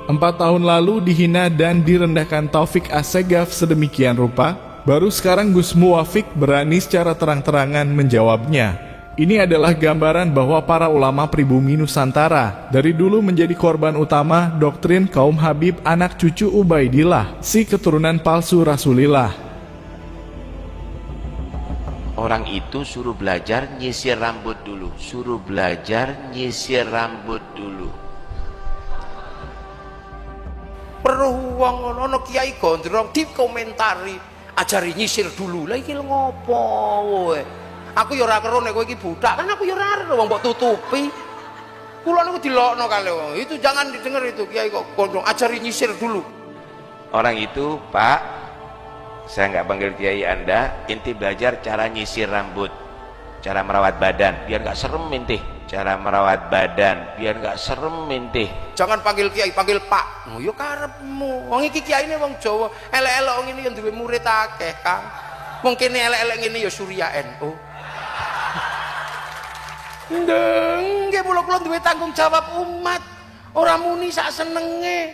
4 tahun lalu dihina dan direndahkan Taufik Assegaf sedemikian rupa, baru sekarang Gus Muwafiq berani secara terang-terangan menjawabnya. Ini adalah gambaran bahwa para ulama pribumi Nusantara dari dulu menjadi korban utama doktrin kaum Habib anak cucu Ubaidillah, si keturunan palsu Rasulillah. Orang itu suruh belajar nyisir rambut dulu, suruh belajar nyisir rambut dulu. Perlu wong ono kiai gondrong dikomentari, ajari nyisir dulu. Lah iki ngopo kowe? Aku ya ora karo nek kowe iki budak, kan aku ya ora ero wong mbok tutupi. Kula niku dilokno kali wong. Itu jangan didengar itu kiai kok gondrong, ajari nyisir dulu. Orang itu, Pak, saya nggak panggil kiai Anda, inti belajar cara nyisir rambut, cara merawat badan, biar nggak serem inti. Cara merawat badan, biar nggak serem inti. Jangan panggil kiai, panggil Pak. Oh, yo karepmu. Wong iki kiai ini wong Jawa, elek-elek wong ini yang duwe murid akeh, Kang. Wong kene elek-elek ngene ya Surya NU. Ndeng, nggih kula duwe tanggung jawab umat. Ora muni sak senenge.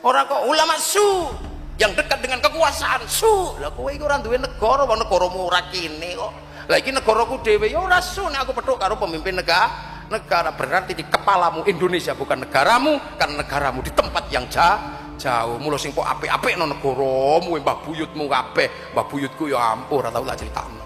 Ora kok ulama su yang dekat dengan kekuasaan su. Lah kowe iki ora duwe negara, wong negaramu ora kene kok. Lah iki negaraku dhewe ya ora su nek aku petuk karo pemimpin negara berarti di kepalamu Indonesia bukan negaramu, karena negaramu di tempat yang jauh. Mula sing kok apik-apik nang negaramu, mbah buyutmu kabeh. Mbah buyutku ya ampun ora tau tak critakno.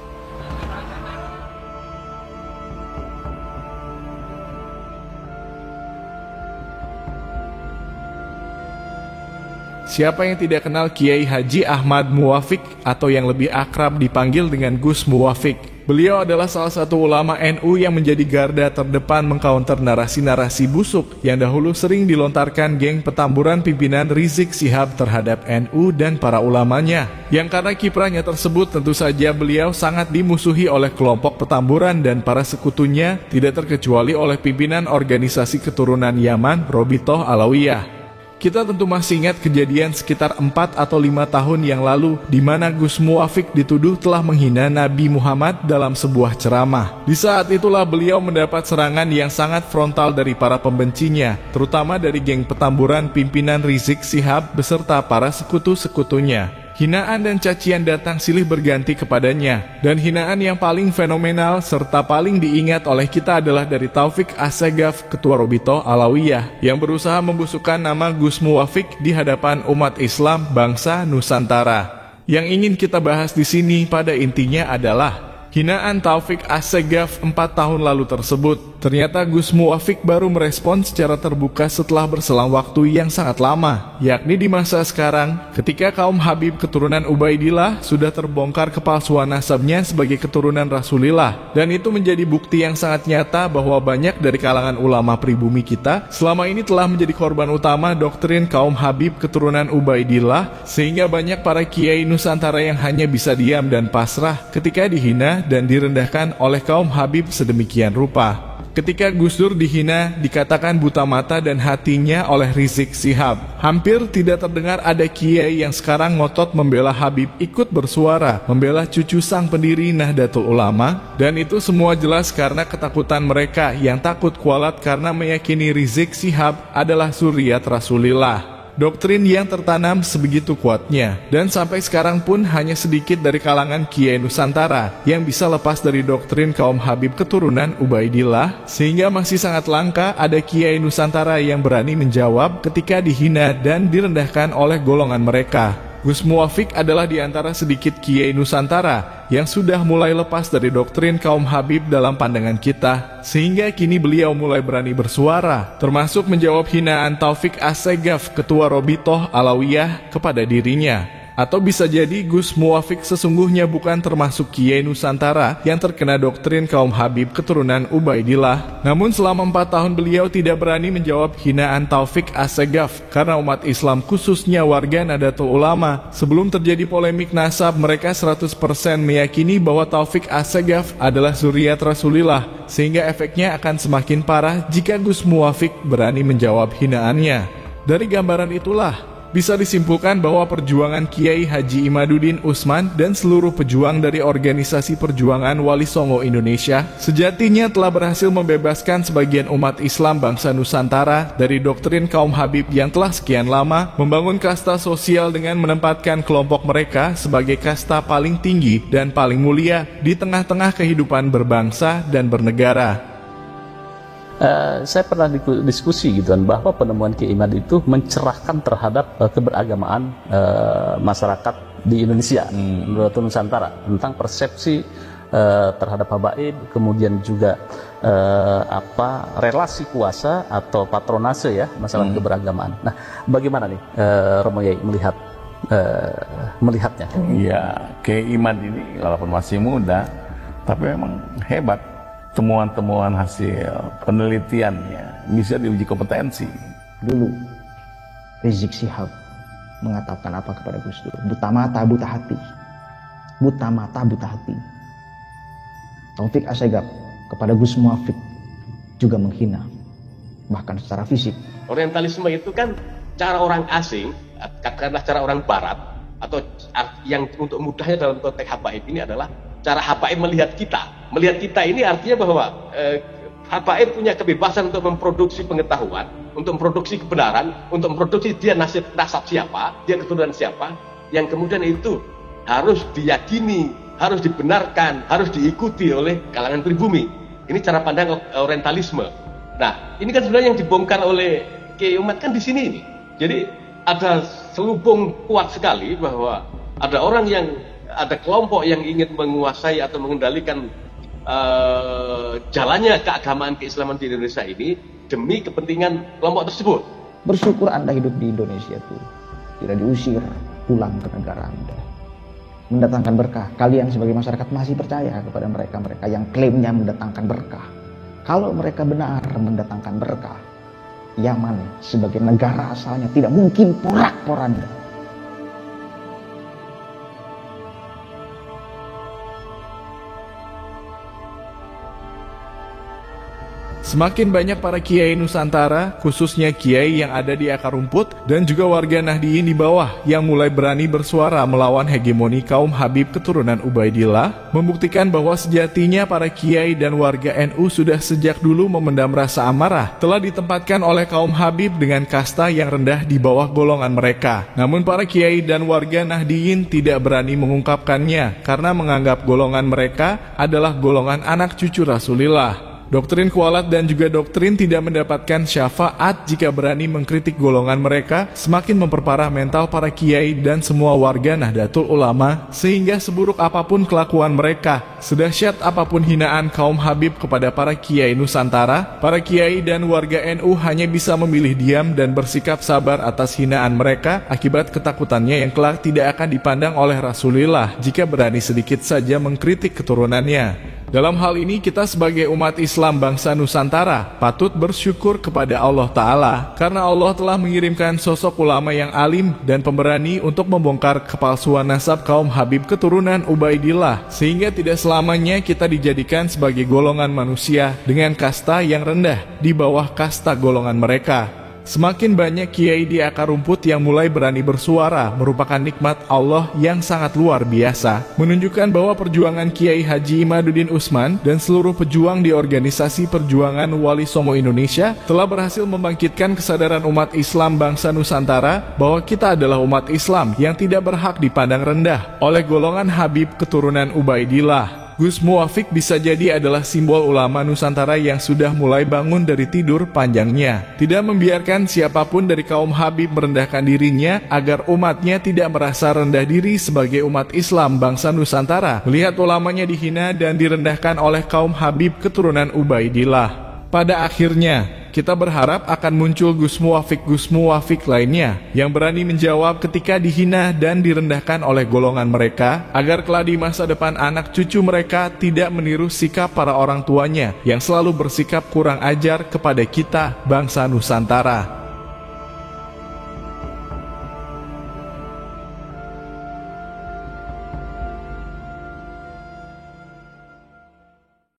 Siapa yang tidak kenal Kiai Haji Ahmad Muwafiq atau yang lebih akrab dipanggil dengan Gus Muwafiq? Beliau adalah salah satu ulama NU yang menjadi garda terdepan mengcounter narasi-narasi busuk yang dahulu sering dilontarkan geng Petamburan pimpinan Rizik Syihab terhadap NU dan para ulamanya. Yang karena kiprahnya tersebut tentu saja beliau sangat dimusuhi oleh kelompok Petamburan dan para sekutunya, tidak terkecuali oleh pimpinan organisasi keturunan Yaman, Robitoh Alawiyah. Kita tentu masih ingat kejadian sekitar 4 atau 5 tahun yang lalu di mana Gus Muwafiq dituduh telah menghina Nabi Muhammad dalam sebuah ceramah. Di saat itulah beliau mendapat serangan yang sangat frontal dari para pembencinya, terutama dari geng Petamburan pimpinan Rizik Syihab beserta para sekutu-sekutunya. Hinaan dan cacian datang silih berganti kepadanya, dan hinaan yang paling fenomenal serta paling diingat oleh kita adalah dari Taufik Assegaf, Ketua Robitoh Alawiyah, yang berusaha membusukkan nama Gus Muwafiq di hadapan umat Islam bangsa Nusantara. Yang ingin kita bahas di sini pada intinya adalah hinaan Taufik Assegaf 4 tahun lalu tersebut. Ternyata Gus Muwafiq baru merespon secara terbuka setelah berselang waktu yang sangat lama, yakni di masa sekarang ketika kaum Habib keturunan Ubaidillah sudah terbongkar kepalsuan nasabnya sebagai keturunan Rasulillah. Dan itu menjadi bukti yang sangat nyata bahwa banyak dari kalangan ulama pribumi kita selama ini telah menjadi korban utama doktrin kaum Habib keturunan Ubaidillah, sehingga banyak para kiai Nusantara yang hanya bisa diam dan pasrah ketika dihina dan direndahkan oleh kaum Habib sedemikian rupa. Ketika Gus Dur dihina, dikatakan buta mata dan hatinya oleh Rizik Syihab. Hampir tidak terdengar ada kiai yang sekarang ngotot membela Habib ikut bersuara, membela cucu sang pendiri Nahdlatul Ulama. Dan itu semua jelas karena ketakutan mereka yang takut kualat karena meyakini Rizik Syihab adalah zuriat Rasulillah. Doktrin yang tertanam sebegitu kuatnya, dan sampai sekarang pun hanya sedikit dari kalangan kiai Nusantara yang bisa lepas dari doktrin kaum Habib keturunan Ubaidillah, sehingga masih sangat langka ada kiai Nusantara yang berani menjawab ketika dihina dan direndahkan oleh golongan mereka. Gus Muwafiq adalah di antara sedikit kiai Nusantara yang sudah mulai lepas dari doktrin kaum Habib dalam pandangan kita, sehingga kini beliau mulai berani bersuara, termasuk menjawab hinaan Taufik Assegaf, Ketua Robitoh Alawiyah, kepada dirinya. Atau bisa jadi Gus Muwafiq sesungguhnya bukan termasuk kiai Nusantara yang terkena doktrin kaum Habib keturunan Ubaidillah. Namun selama 4 tahun beliau tidak berani menjawab hinaan Taufik Assegaf karena umat Islam khususnya warga Nahdlatul Ulama sebelum terjadi polemik nasab, mereka 100% meyakini bahwa Taufik Assegaf adalah zuriat Rasulillah, sehingga efeknya akan semakin parah jika Gus Muwafiq berani menjawab hinaannya. Dari gambaran itulah Bisa disimpulkan bahwa perjuangan Kiai Haji Imaduddin Usman dan seluruh pejuang dari organisasi perjuangan Wali Songo Indonesia sejatinya telah berhasil membebaskan sebagian umat Islam bangsa Nusantara dari doktrin kaum Habib yang telah sekian lama membangun kasta sosial dengan menempatkan kelompok mereka sebagai kasta paling tinggi dan paling mulia di tengah-tengah kehidupan berbangsa dan bernegara. Saya pernah diskusi gitu kan, bahwa penemuan Kiai Imad itu mencerahkan terhadap keberagamaan masyarakat di Indonesia, atau Nusantara, tentang persepsi terhadap habaib, kemudian juga relasi kuasa atau patronase ya, masalah keberagamaan. Nah, bagaimana nih Romo Yai melihatnya? Ya, Kiai Imad ini walaupun masih muda, tapi memang hebat. Temuan-temuan hasil penelitiannya bisa diuji kompetensi. Dulu Rizik Syihab mengatakan apa kepada Gus Dur? Buta mata, buta hati. Buta mata, buta hati. Taufik Assegaf kepada Gus Muwaffiq juga menghina, bahkan secara fisik. Orientalisme itu kan cara orang asing, katakanlah cara orang barat, atau yang untuk mudahnya dalam konteks habaib ini adalah cara habaib melihat kita. Melihat kita ini artinya bahwa habaib punya kebebasan untuk memproduksi pengetahuan, untuk memproduksi kebenaran, untuk memproduksi dia nasab siapa, dia keturunan siapa, yang kemudian itu harus diyakini, harus dibenarkan, harus diikuti oleh kalangan pribumi. Ini cara pandang orientalisme. Nah, ini kan sebenarnya yang dibongkar oleh Kiai Imad kan di sini ini. Jadi ada selubung kuat sekali bahwa ada orang yang, ada kelompok yang ingin menguasai atau mengendalikan jalannya keagamaan keislaman di Indonesia ini demi kepentingan kelompok tersebut. Bersyukur Anda hidup di Indonesia itu tidak diusir pulang ke negara Anda. Mendatangkan berkah. Kalian sebagai masyarakat masih percaya kepada mereka-mereka yang klaimnya mendatangkan berkah. Kalau mereka benar mendatangkan berkah, Yaman sebagai negara asalnya tidak mungkin porak-poranda. Semakin banyak para kiai Nusantara, khususnya kiai yang ada di akar rumput, dan juga warga Nahdiyin di bawah yang mulai berani bersuara melawan hegemoni kaum Habib keturunan Ubaidillah, membuktikan bahwa sejatinya para kiai dan warga NU sudah sejak dulu memendam rasa amarah, telah ditempatkan oleh kaum Habib dengan kasta yang rendah di bawah golongan mereka. Namun para kiai dan warga Nahdiyin tidak berani mengungkapkannya, karena menganggap golongan mereka adalah golongan anak cucu Rasulillah. Doktrin kualat dan juga doktrin tidak mendapatkan syafaat jika berani mengkritik golongan mereka semakin memperparah mental para kiai dan semua warga Nahdlatul Ulama, sehingga seburuk apapun kelakuan mereka, sedahsyat apapun hinaan kaum Habib kepada para kiai Nusantara, para kiai dan warga NU hanya bisa memilih diam dan bersikap sabar atas hinaan mereka akibat ketakutannya yang kelak tidak akan dipandang oleh Rasulullah jika berani sedikit saja mengkritik keturunannya. Dalam hal ini kita sebagai umat Islam bangsa Nusantara patut bersyukur kepada Allah Ta'ala karena Allah telah mengirimkan sosok ulama yang alim dan pemberani untuk membongkar kepalsuan nasab kaum Habib keturunan Ubaidillah, sehingga tidak selamanya kita dijadikan sebagai golongan manusia dengan kasta yang rendah di bawah kasta golongan mereka. Semakin banyak kiai di akar rumput yang mulai berani bersuara merupakan nikmat Allah yang sangat luar biasa, menunjukkan bahwa perjuangan Kiai Haji Imaduddin Usman dan seluruh pejuang di organisasi perjuangan Wali Songo Indonesia telah berhasil membangkitkan kesadaran umat Islam bangsa Nusantara bahwa kita adalah umat Islam yang tidak berhak dipandang rendah oleh golongan Habib keturunan Ubaidillah. Gus Muwaffiq bisa jadi adalah simbol ulama Nusantara yang sudah mulai bangun dari tidur panjangnya, tidak membiarkan siapapun dari kaum Habib merendahkan dirinya agar umatnya tidak merasa rendah diri sebagai umat Islam bangsa Nusantara, melihat ulamanya dihina dan direndahkan oleh kaum Habib keturunan Ubaidillah. Pada akhirnya, kita berharap akan muncul Gus Muwaffiq lainnya yang berani menjawab ketika dihina dan direndahkan oleh golongan mereka, agar kelak di masa depan anak cucu mereka tidak meniru sikap para orang tuanya yang selalu bersikap kurang ajar kepada kita bangsa Nusantara.